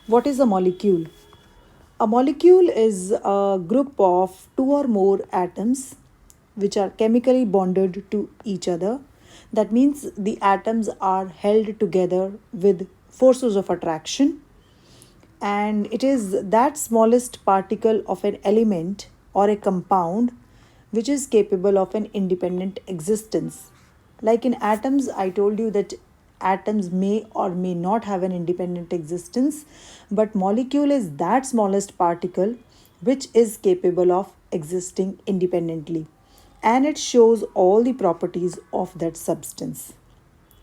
What is a molecule? A molecule is a group of two or more atoms which are chemically bonded to each other. That means the atoms are held together with forces of attraction, and it is that smallest particle of an element or a compound which is capable of an independent existence. Like in atoms, I told you that atoms may or may not have an independent existence, but molecule is that smallest particle which is capable of existing independently, and it shows all the properties of that substance.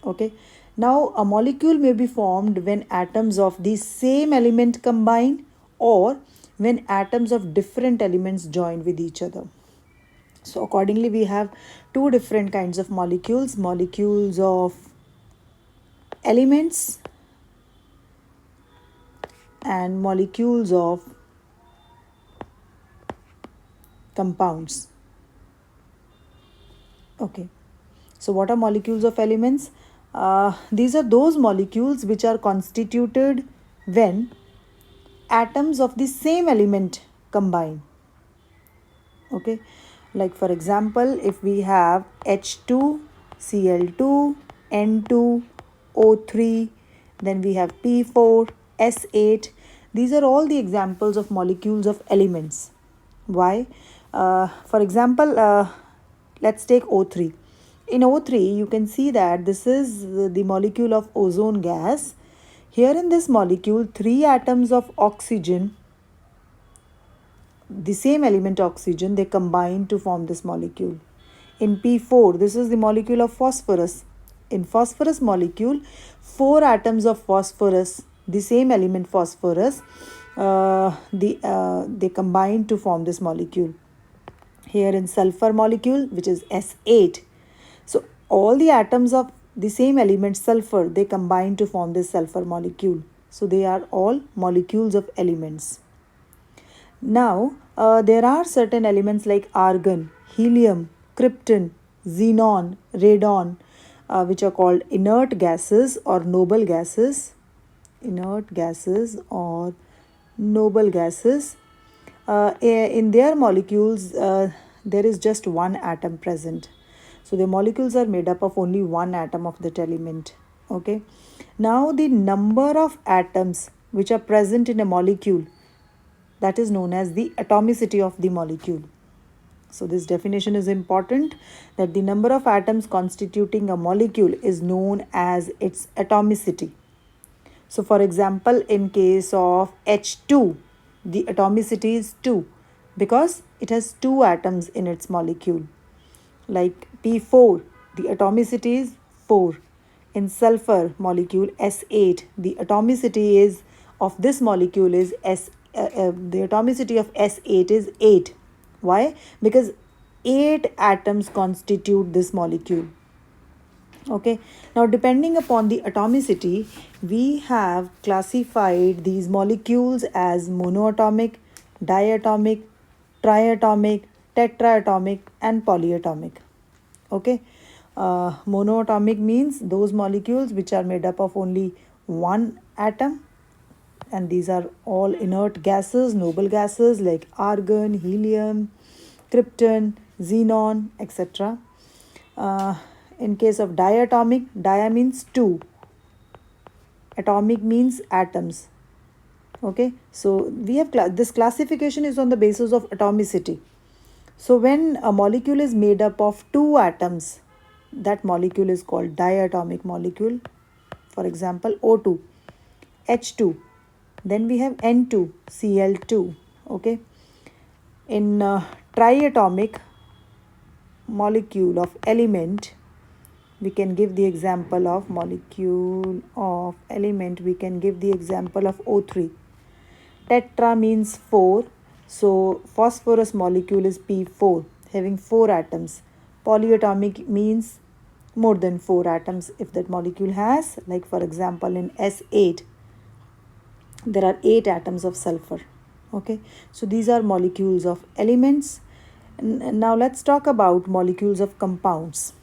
Okay. Now, a molecule may be formed when atoms of the same element combine, or when atoms of different elements join with each other. So, accordingly, we have two different kinds of molecules: molecules of elements and molecules of compounds. Okay. So, what are molecules of elements? These are those molecules which are constituted when atoms of the same element combine. Okay, like for example, if we have H2, Cl2, N2, O3, then we have P4, S8. These are all the examples of molecules of elements. Why? For example, let's take O3. In O3, you can see that this is the molecule of ozone gas. Here in this molecule, three atoms of oxygen, the same element oxygen, they combine to form this molecule. In P4, this is the molecule of phosphorus. In phosphorus molecule, four atoms of phosphorus, the same element phosphorus, they combine to form this molecule. Here in sulfur molecule, which is S8, so all the atoms of the same element sulfur, they combine to form this sulfur molecule. So they are all molecules of elements. Now, there are certain elements like argon, helium, krypton, xenon, radon, which are called inert gases or noble gases. Inert gases or noble gases. In their molecules, there is just one atom present. So the molecules are made up of only one atom of that element. Okay. Now, the number of atoms which are present in a molecule, that is known as the atomicity of the molecule. So this definition is important, that the number of atoms constituting a molecule is known as its atomicity. So for example, in case of H2, the atomicity is 2 because it has two atoms in its molecule. Like P4, the atomicity is 4. In sulfur molecule S8, the atomicity is of this molecule is the atomicity of S8 is 8. Why? Because 8 atoms constitute this molecule. Okay, now depending upon the atomicity, we have classified these molecules as monoatomic, diatomic, triatomic, tetraatomic, and polyatomic. Okay, monoatomic means those molecules which are made up of only one atom, and these are all inert gases, noble gases like argon, helium, krypton, xenon, etc. In case of diatomic, dia means 2, atomic means atoms. Okay, so we have this classification is on the basis of atomicity. So when a molecule is made up of two atoms, that molecule is called diatomic molecule. For example, O2, H2, then we have N2, Cl2. Okay, in triatomic molecule of element, we can give the example of molecule of element, we can give the example of O3. Tetra means 4, so phosphorus molecule is P4, having 4 atoms. Polyatomic means more than 4 atoms if that molecule has, like for example in S8, there are 8 atoms of sulfur. Okay, so these are molecules of elements. Now let's talk about molecules of compounds.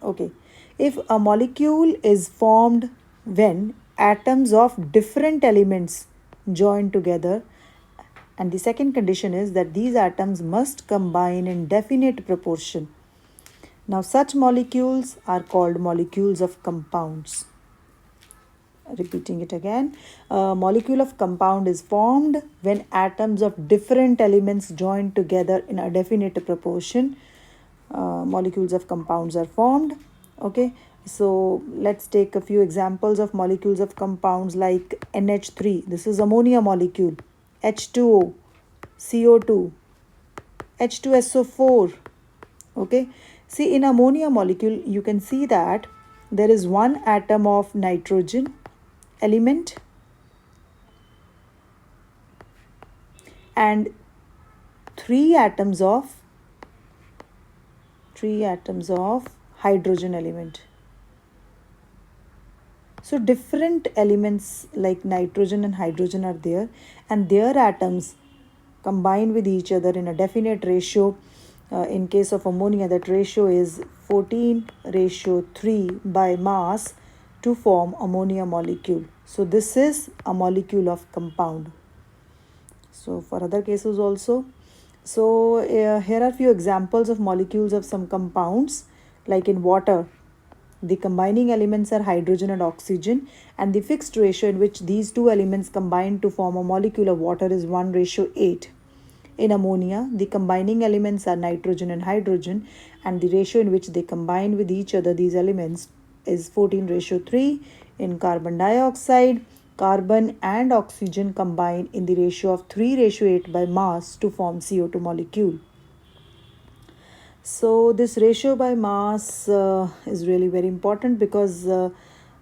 Okay, if a molecule is formed when atoms of different elements join together. And the second condition is that these atoms must combine in definite proportion. Now, such molecules are called molecules of compounds. Repeating it again, a molecule of compound is formed when atoms of different elements join together in a definite proportion. Molecules of compounds are formed. Okay, so let's take a few examples of molecules of compounds like NH3. This is ammonia molecule. H2O, CO2, H2SO4. Okay, see, in ammonia molecule you can see that there is one atom of nitrogen element and three atoms of hydrogen element. So different elements like nitrogen and hydrogen are there, and their atoms combine with each other in a definite ratio. In case of ammonia, that ratio is 14:3 by mass to form ammonia molecule. So this is a molecule of compound. So for other cases also. So here are few examples of molecules of some compounds. Like in water, the combining elements are hydrogen and oxygen, and the fixed ratio in which these two elements combine to form a molecule of water is 1:8. In ammonia, the combining elements are nitrogen and hydrogen, and the ratio in which they combine with each other, these elements, is 14:3. In carbon dioxide, carbon and oxygen combine in the ratio of 3:8 by mass to form CO2 molecule. So this ratio by mass is really very important, because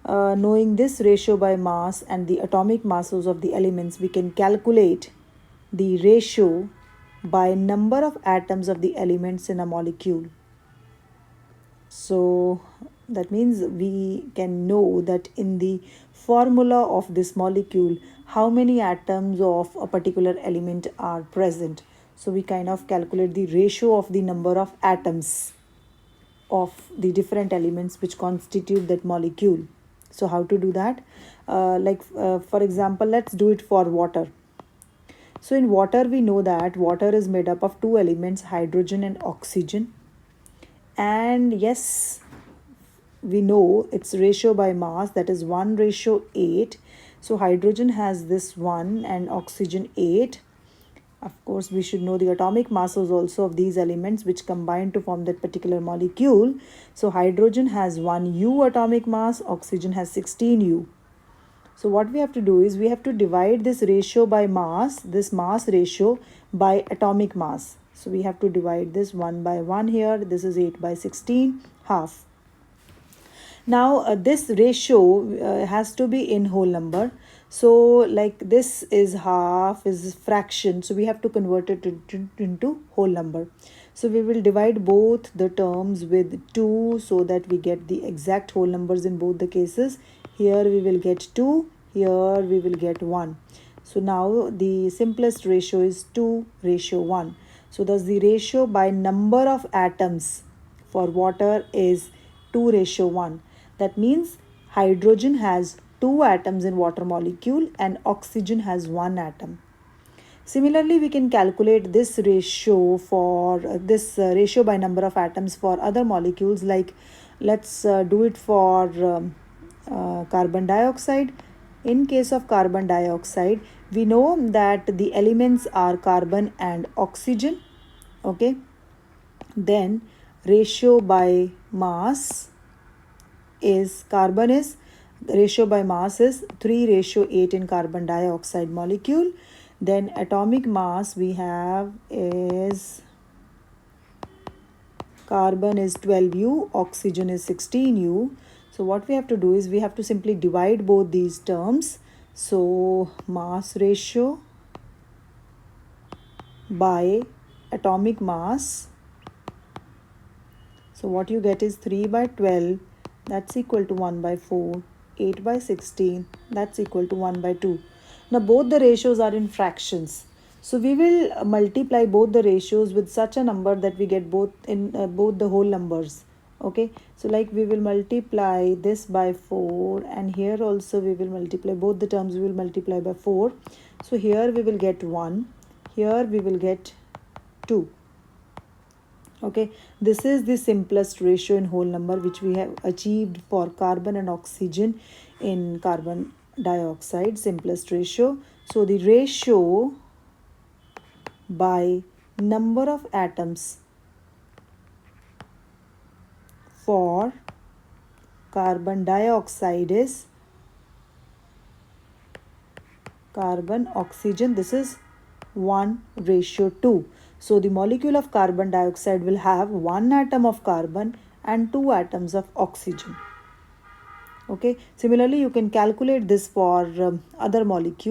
knowing this ratio by mass and the atomic masses of the elements, we can calculate the ratio by number of atoms of the elements in a molecule. So that means we can know that in the formula of this molecule how many atoms of a particular element are present. So we kind of calculate the ratio of the number of atoms of the different elements which constitute that molecule. So how to do that? For example, let's do it for water. So in water, we know that water is made up of two elements, hydrogen and oxygen. And yes, we know its ratio by mass, that is 1:8. So hydrogen has this 1 and oxygen 8. Of course, we should know the atomic masses also of these elements which combine to form that particular molecule. So hydrogen has 1 U atomic mass, oxygen has 16 U. So what we have to do is we have to divide this ratio by mass, this mass ratio, by atomic mass. So we have to divide this 1 by 1 here. This is 8/16, half. Now this ratio has to be in whole number. So like this is half, is fraction. So we have to convert it into whole number. So we will divide both the terms with 2 so that we get the exact whole numbers in both the cases. Here we will get 2, here we will get 1. So now the simplest ratio is 2:1. So thus the ratio by number of atoms for water is 2:1. That means hydrogen has 2 atoms in water molecule and oxygen has 1 atom. Similarly, we can calculate this ratio for ratio by number of atoms for other molecules. Like let's do it for carbon dioxide. In case of carbon dioxide, we know that the elements are carbon and oxygen. Okay, then ratio by mass is ratio by mass is 3:8 in carbon dioxide molecule. Then atomic mass we have is carbon is 12U, oxygen is 16U. So what we have to do is we have to simply divide both these terms. So mass ratio by atomic mass. So what you get is 3/12, that's equal to 1/4, 8/16, that's equal to 1/2. Now both the ratios are in fractions. So we will multiply both the ratios with such a number that we get both the whole numbers. Okay, so like we will multiply this by 4, and here also we will multiply both the terms, we will multiply by 4. So here we will get 1, here we will get 2. Okay, this is the simplest ratio in whole number which we have achieved for carbon and oxygen in carbon dioxide, simplest ratio. So the ratio by number of atoms for carbon dioxide is carbon oxygen, this is 1:2. So the molecule of carbon dioxide will have 1 atom of carbon and 2 atoms of oxygen. Okay, similarly you can calculate this for other molecules.